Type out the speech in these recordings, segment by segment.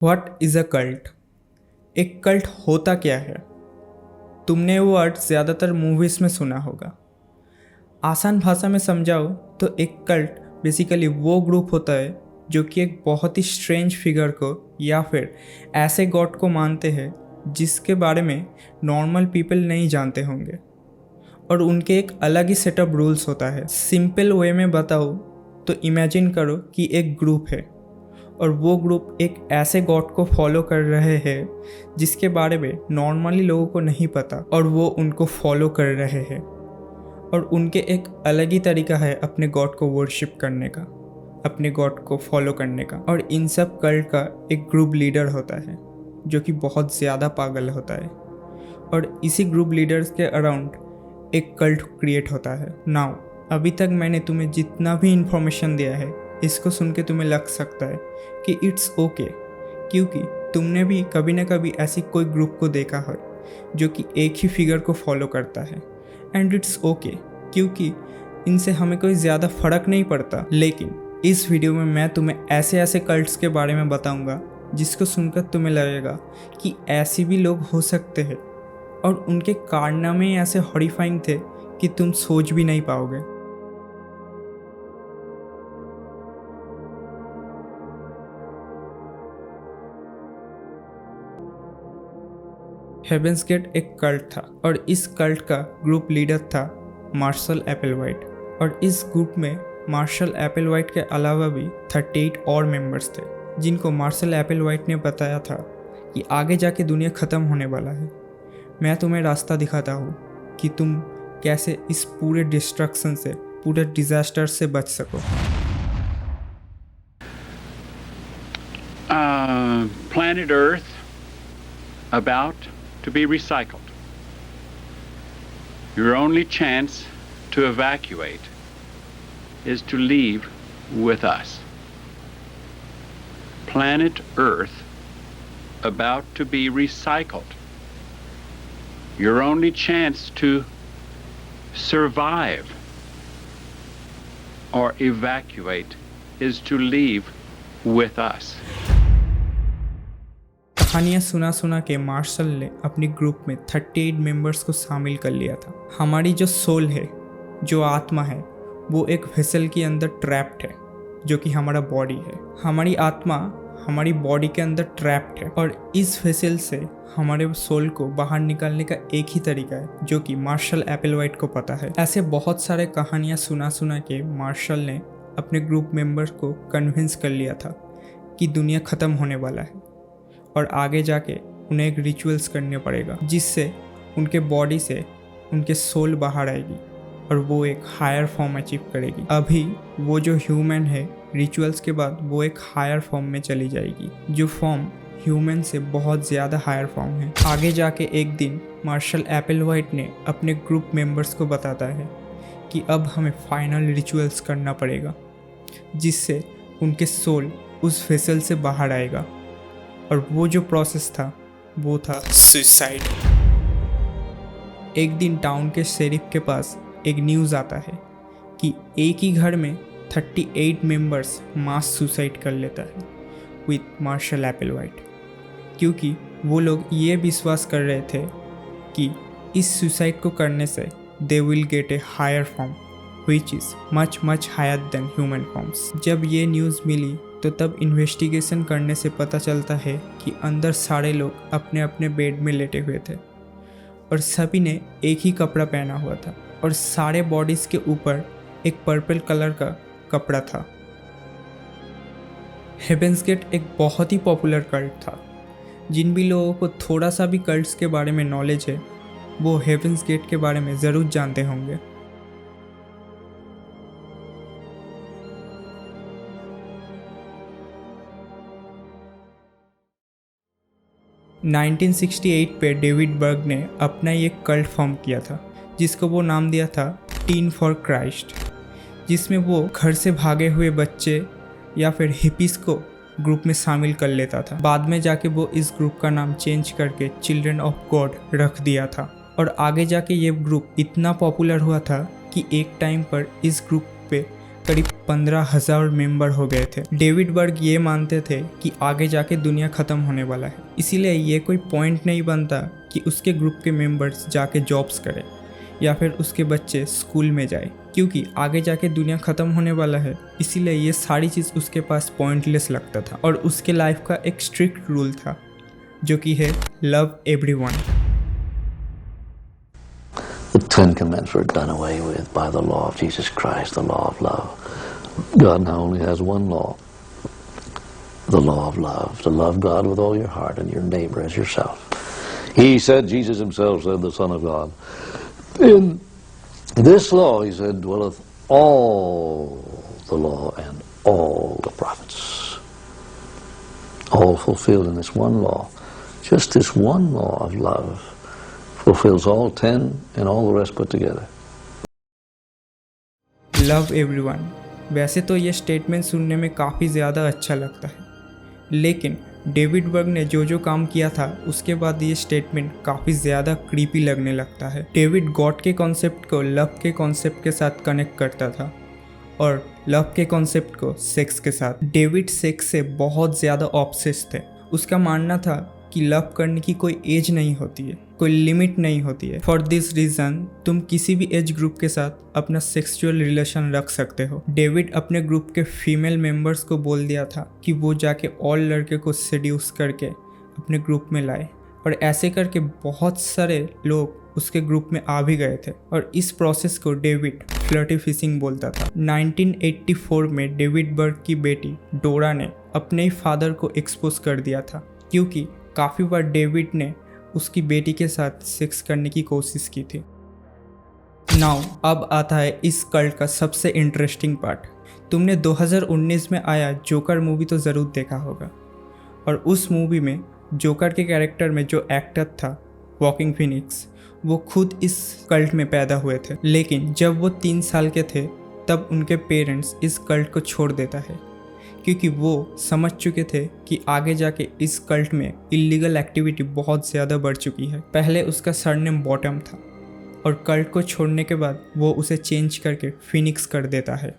What is a cult? एक cult होता क्या है? तुमने वो वर्ड ज़्यादातर मूवीज़ में सुना होगा। आसान भाषा में समझाओ तो एक कल्ट बेसिकली वो ग्रुप होता है जो कि एक बहुत ही स्ट्रेंज फिगर को या फिर ऐसे गॉड को मानते हैं जिसके बारे में नॉर्मल पीपल नहीं जानते होंगे, और उनके एक अलग ही सेट ऑफ रूल्स होता है। सिंपल वे में बताओ तो इमेजिन करो कि एक ग्रुप है और वो ग्रुप एक ऐसे गॉड को फॉलो कर रहे हैं जिसके बारे में नॉर्मली लोगों को नहीं पता, और वो उनको फॉलो कर रहे हैं, और उनके एक अलग ही तरीका है अपने गॉड को वर्शिप करने का, अपने गॉड को फॉलो करने का। और इन सब कल्ट का एक ग्रुप लीडर होता है जो कि बहुत ज़्यादा पागल होता है, और इसी ग्रुप लीडर्स के अराउंड एक कल्ट क्रिएट होता है। नाउ अभी तक मैंने तुम्हें जितना भी इंफॉर्मेशन दिया है, इसको सुन के तुम्हें लग सकता है कि इट्स ओके, क्योंकि तुमने भी कभी ना कभी ऐसी कोई ग्रुप को देखा है जो कि एक ही फिगर को फॉलो करता है, एंड इट्स ओके, क्योंकि इनसे हमें कोई ज़्यादा फ़र्क नहीं पड़ता। लेकिन इस वीडियो में मैं तुम्हें ऐसे ऐसे कल्ट्स के बारे में बताऊंगा जिसको सुनकर तुम्हें लगेगा कि ऐसे भी लोग हो सकते हैं, और उनके कारनामे ऐसे हॉरिफाइंग थे कि तुम सोच भी नहीं पाओगे। हेवेंस गेट एक कल्ट था, और इस कल्ट का ग्रुप लीडर था मार्शल एपलवाइट, और इस ग्रुप में मार्शल एपलवाइट के अलावा भी 38 और मेंबर्स थे, जिनको मार्शल एपलवाइट ने बताया था कि आगे जाके दुनिया ख़त्म होने वाला है। मैं तुम्हें रास्ता दिखाता हूँ कि तुम कैसे इस पूरे डिस्ट्रक्शन से, पूरे डिज़ास्टर से बच सको। Planet Earth about to be recycled. Your only chance to evacuate is to leave with us. Planet Earth about to be recycled. Your only chance to survive or evacuate is to leave with us. कहानियाँ सुना सुना के martial ने अपने group में 38 members को शामिल कर लिया था। हमारी जो सोल है, जो आत्मा है, वो एक वेसल के अंदर ट्रैप्ड है जो कि हमारा बॉडी है। हमारी आत्मा हमारी बॉडी के अंदर ट्रैप्ड है, और इस वेसल से हमारे सोल को बाहर निकालने का एक ही तरीका है जो कि मार्शल एपलवाइट को पता है। ऐसे बहुत सारे कहानियाँ सुना सुना के मार्शल ने अपने ग्रुप मेंबर्स को कन्विंस कर लिया था कि दुनिया ख़त्म होने वाला है, और आगे जाके उन्हें एक रिचुअल्स करने पड़ेगा जिससे उनके बॉडी से उनके सोल बाहर आएगी और वो एक हायर फॉर्म अचीव करेगी। अभी वो जो ह्यूमन है, रिचुअल्स के बाद वो एक हायर फॉर्म में चली जाएगी, जो फॉर्म ह्यूमन से बहुत ज़्यादा हायर फॉर्म है। आगे जाके एक दिन मार्शल एपलवाइट ने अपने ग्रुप मेंबर्स को बताता है कि अब हमें फाइनल रिचुअल्स करना पड़ेगा जिससे उनके सोल उस वेसल से बाहर आएगा, और वो जो प्रोसेस था वो था सुसाइड। एक दिन टाउन के शेरिफ के पास एक न्यूज़ आता है कि एक ही घर में 38 मेंबर्स मास सुसाइड कर लेता है विथ मार्शल एपलवाइट, क्योंकि वो लोग ये विश्वास कर रहे थे कि इस सुसाइड को करने से they will get a higher form which is much much higher than human forms. जब ये न्यूज़ मिली तो तब इन्वेस्टिगेशन करने से पता चलता है कि अंदर सारे लोग अपने अपने बेड में लेटे हुए थे, और सभी ने एक ही कपड़ा पहना हुआ था, और सारे बॉडीज़ के ऊपर एक पर्पल कलर का कपड़ा था। हेवेंस गेट एक बहुत ही पॉपुलर कल्ट था। जिन भी लोगों को थोड़ा सा भी कल्ट्स के बारे में नॉलेज है वो हेवेंस गेट के बारे में ज़रूर जानते होंगे। नाइनटीन 1968 पे डेविड बर्ग ने अपना ये कल्ट फॉर्म किया था जिसको वो नाम दिया था टीन फॉर क्राइस्ट, जिसमें वो घर से भागे हुए बच्चे या फिर हिपीस को ग्रुप में शामिल कर लेता था। बाद में जाके वो इस ग्रुप का नाम चेंज करके चिल्ड्रन ऑफ गॉड रख दिया था, और आगे जाके ये ग्रुप इतना पॉपुलर हुआ था कि एक टाइम पर इस ग्रुप पे करीब 15,000 मेंबर हो गए थे। डेविड बर्ग ये मानते थे कि आगे जाके दुनिया ख़त्म होने वाला है, इसीलिए ये कोई पॉइंट नहीं बनता कि उसके ग्रुप के मेंबर्स जाके जॉब्स करें या फिर उसके बच्चे स्कूल में जाए, क्योंकि आगे जाके दुनिया ख़त्म होने वाला है। इसीलिए ये सारी चीज़ उसके पास पॉइंटलेस लगता था। और उसके लाइफ का एक स्ट्रिक्ट रूल था जो कि है love everyone. The Ten Commandments were done away with by the law of Jesus Christ, the law of love. God now only has one law, the law of love, to love God with all your heart and your neighbor as yourself. He said, Jesus himself said, the Son of God, in this law, he said, dwelleth all the law and all the prophets. All fulfilled in this one law. Just this one law of love fulfills all 10 and all the rest put together. Love everyone. वैसे तो ये statement सुनने में काफ़ी ज़्यादा अच्छा लगता है, लेकिन डेविड बर्ग ने जो काम किया था उसके बाद ये स्टेटमेंट काफ़ी ज़्यादा क्रीपी लगने लगता है। डेविड गॉड के कॉन्सेप्ट को लव के कॉन्सेप्ट के साथ कनेक्ट करता था और लव के कॉन्सेप्ट को सेक्स के साथ। डेविड सेक्स से बहुत ज़्यादा ऑब्सेस थे। उसका मानना था कि लव करने की कोई एज नहीं होती है, कोई लिमिट नहीं होती है। फॉर दिस रीज़न तुम किसी भी एज ग्रुप के साथ अपना सेक्सुअल रिलेशन रख सकते हो। डेविड अपने ग्रुप के फीमेल मेंबर्स को बोल दिया था कि वो जाके और लड़के को सेड्यूस करके अपने ग्रुप में लाए, और ऐसे करके बहुत सारे लोग उसके ग्रुप में आ भी गए थे। और इस प्रोसेस को डेविड फ्लर्टी फिशिंग बोलता था। 1984 में डेविड बर्ग की बेटी डोरा ने अपने ही फादर को एक्सपोज कर दिया था, क्योंकि काफ़ी बार डेविड ने उसकी बेटी के साथ सेक्स करने की कोशिश की थी। नाउ अब आता है इस कल्ट का सबसे इंटरेस्टिंग पार्ट। तुमने 2019 में आया जोकर मूवी तो ज़रूर देखा होगा, और उस मूवी में जोकर के कैरेक्टर में जो एक्टर था वॉकिंग फिनिक्स, वो खुद इस कल्ट में पैदा हुए थे। लेकिन जब वो 3 साल के थे तब उनके पेरेंट्स इस कल्ट को छोड़ देता है, क्योंकि वो समझ चुके थे कि आगे जाके इस कल्ट में इलीगल एक्टिविटी बहुत ज़्यादा बढ़ चुकी है। पहले उसका सरनेम बॉटम था और कल्ट को छोड़ने के बाद वो उसे चेंज करके फिनिक्स कर देता है।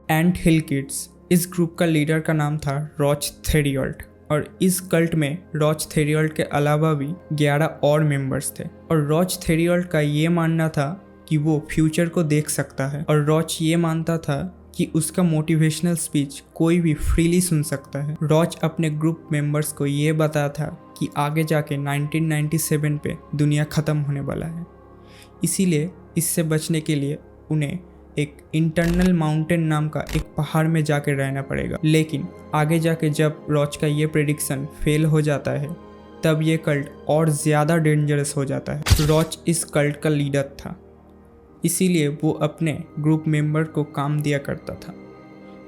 एंट हिल किड्स, इस ग्रुप का लीडर का नाम था रॉच थेरियल्ट, और इस कल्ट में रॉच थेरियल्ट के अलावा भी 11 और मेंबर्स थे। और रॉच थेरियल्ट का ये मानना था कि वो फ्यूचर को देख सकता है, और रॉच ये मानता था कि उसका मोटिवेशनल स्पीच कोई भी फ्रीली सुन सकता है। रॉच अपने ग्रुप मेंबर्स को ये बताया था कि आगे जाके 1997 पे दुनिया ख़त्म होने वाला है, इसीलिए इससे बचने के लिए उन्हें एक इंटरनल माउंटेन नाम का एक पहाड़ में जाकर रहना पड़ेगा। लेकिन आगे जाके जब रॉच का ये प्रेडिक्शन फेल हो जाता है तब ये कल्ट और ज़्यादा डेंजरस हो जाता है। रॉच इस कल्ट का लीडर था, इसीलिए वो अपने ग्रुप मेंबर को काम दिया करता था,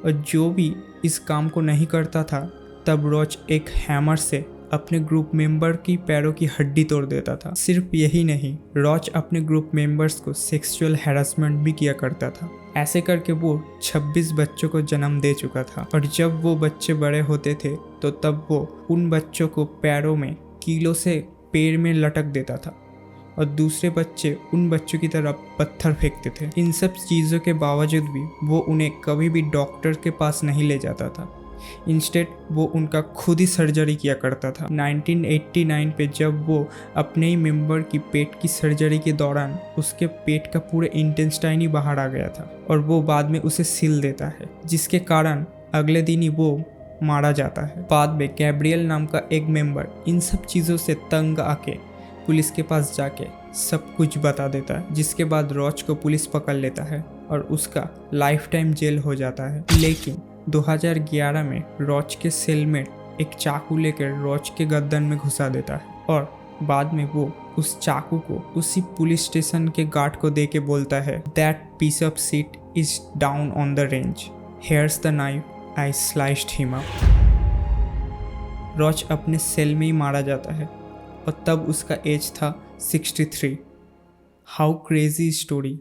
और जो भी इस काम को नहीं करता था तब रॉच एक हैमर से अपने ग्रुप मेंबर की पैरों की हड्डी तोड़ देता था। सिर्फ यही नहीं, रॉच अपने ग्रुप मेंबर्स को सेक्सुअल हैरेसमेंट भी किया करता था। ऐसे करके वो 26 बच्चों को जन्म दे चुका था, और जब वो बच्चे बड़े होते थे तो तब वो उन बच्चों को पैरों में कीलों से पैर में लटक देता था, और दूसरे बच्चे उन बच्चों की तरफ पत्थर फेंकते थे। इन सब चीज़ों के बावजूद भी वो उन्हें कभी भी डॉक्टर के पास नहीं ले जाता था। इंस्टेड वो उनका खुद ही सर्जरी किया करता था। 1989 पे जब वो अपने ही मेंबर की पेट की सर्जरी के दौरान उसके पेट का पूरा इंटेस्टाइन ही बाहर आ गया था, और वो बाद में उसे सील देता है, जिसके कारण अगले दिन ही वो मारा जाता है। बाद में गैब्रियल नाम का एक मेंबर इन सब चीज़ों से तंग आके पुलिस के पास जाके सब कुछ बता देता है, जिसके बाद रॉच को पुलिस पकड़ लेता है और उसका लाइफ टाइम जेल हो जाता है। लेकिन 2011 में रॉच के सेलमेट एक चाकू लेकर रॉच के गर्दन में घुसा देता है, और बाद में वो उस चाकू को उसी पुलिस स्टेशन के गार्ड को दे के बोलता है, that piece of seat is down on the range, here's the knife I sliced him up. Roach अपने सेल में ही मारा जाता है, और तब उसका एज था 63। How crazy story.